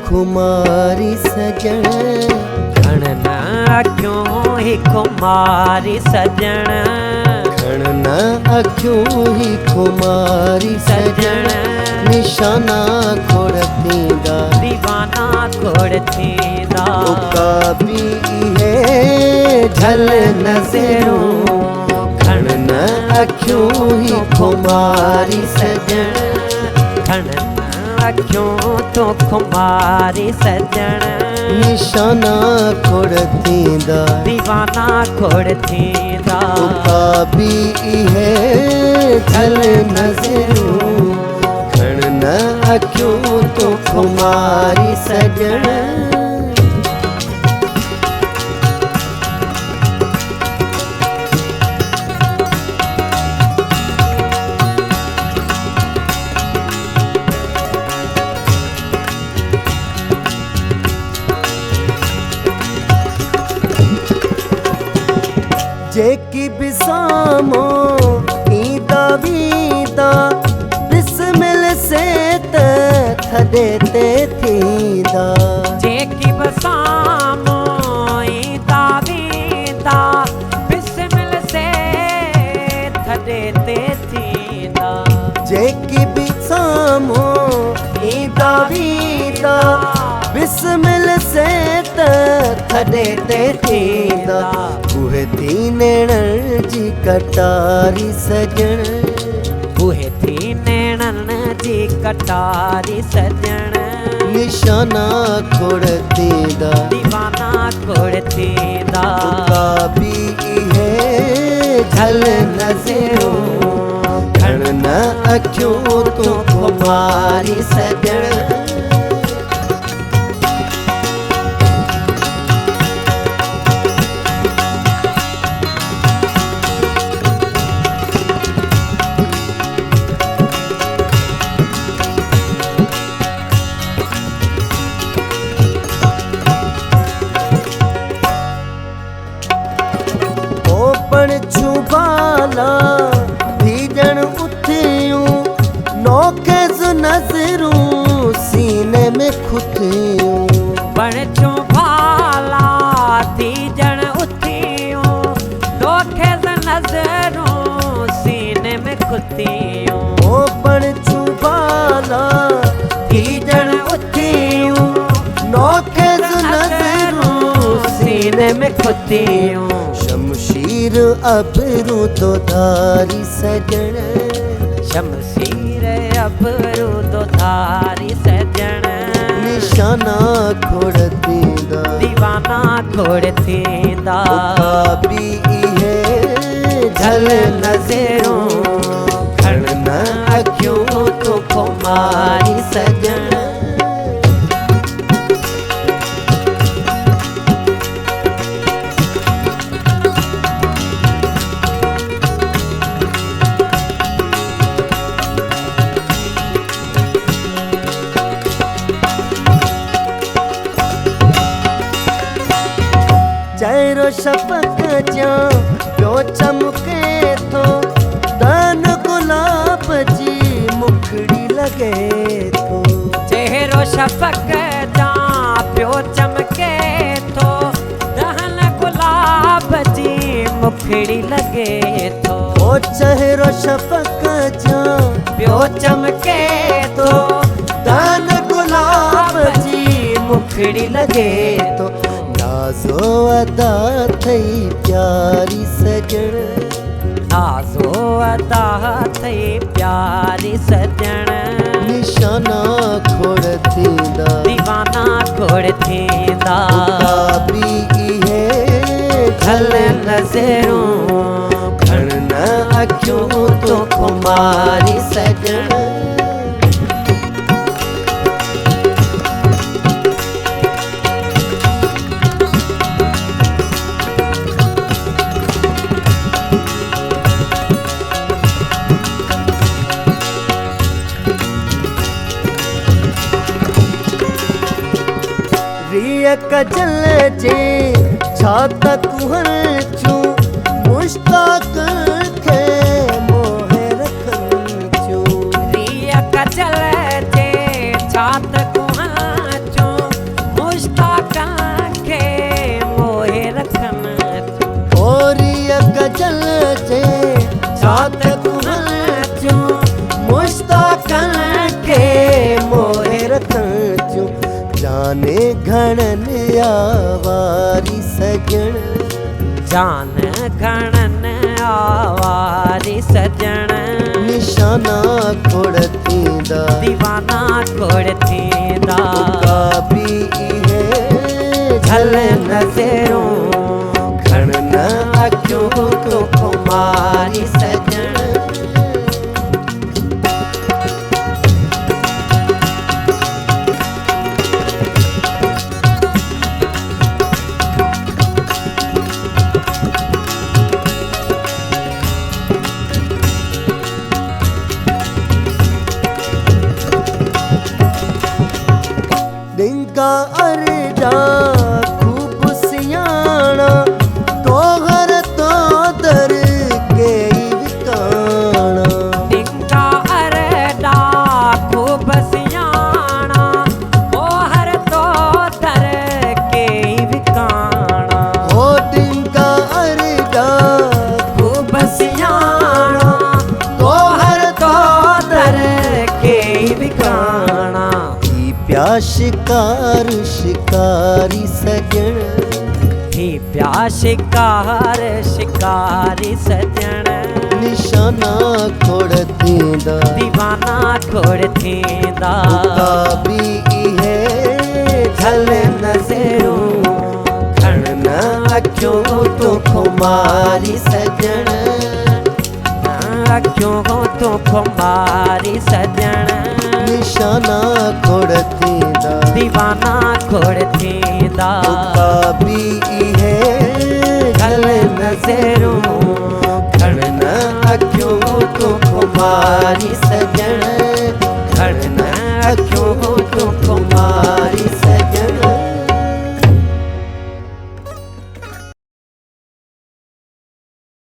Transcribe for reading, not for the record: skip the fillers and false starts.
खुमारी सजण खणन अखियों ही खुमारी सजण खणन अखियों ही खुमारी सजण निशाना खोड़ थींदा दीवाना खोड़ थींदा उका भी है झल नज़रूं खणन अखियों ही खुमारी सजण खणन अखियों तो खुमारी सजण निशाना खोड़ थींदा दीवाना खोड़ थींदा उका भी है झल नज़रूं खणन अखियों तो खुमारी सजण जेकी बिसामो ईदा वीदा बिस्मिल से थदे ते थींदा जेकी बसामो ईदा वीदा बिस्मिल से थदे ते थींदा जेकी बिसामो ईदा वीदा बिस्मिल से थदे ते थींदा उहे थी नैणन जी कटारी सजण उहे थी नैणन जी कटारी सजण निशाना खोड़ थींदा दीवाना खोड़ थींदा उका भी है झल नज़रूं खणन अखियों तो खुमारी सजण छुबाला भीजण उथियूं नौकेज़ नज़रूं सीने में खुथियूं पण छुबाला भीजण उथियूं नौकेज़ नज़रूं सीने में खुथियूं ओ पण छुबाला भीजण उथियूं नौकेज़ नज़रूं सीने में खुथियूं शमशीर अबरू तो धारी सजण शमशीर अबरू तो धारी सजण निशाना खोड़ थींदा दीवाना खोड़ थींदा उका भी है झल नज़रूं खणन अखियों तो खुमारी सजण चेहरो शपक जा पियो चमके थो दान गुलाब जी मुखड़ी लगे थो चेहरो शपक जा पियो चमके थो दहन गुलाब जी मुखड़ी लगे थो ओ चेहरो शपक जा पियो चमके थो दान गुलाब जी मुखड़ी लगे तो नाज़ो अदा थई प्यारी सजण नाज़ो अदा थई प्यारी सजण निशाना खोड़ थींदा दीवाना खोड़ थींदा उका भी है झल नज़रूं खणन अखियों तो खुमारी सजण कजल जे छात कुहर चूं मुश्ताक खे मोहे रखन चूं रिया कजल जे छात कुहर चूं छात कुहन चूं मुश्ताकन के मोहे रखन चूं जाने घणन आवारी सजण जान घणन आवारी सजण निशाना खोड़ थींदा दीवाना खोड़ थींदा का भी इहे झल नज़रूं घण न अखियूं तो कुमारी सजण डिंगा अरजा खूब सियाणा तोहर तो दर के विकाणा डिंगा अरडा खूब सियाणा ओहर तो दर के विकाणा हो डिंगा अरजा खूब सियाणा ओहर तो दर के विकाणा प्या शिकार शिकारी सजण ही प्या शिकार शिकारी सजण निशाना खोड़ थींदा दीवाना खोड़ थींदा का भी इहे झल नज़रूं घण न अखियूं तो खुमारी सजण अखियों तो खुमारी सजण निशाना खोड़ थींदा दीवाना खोड़ थींदा का भी इहे झल नज़रूं घण न अखियूं तो खुमारी सजण घण न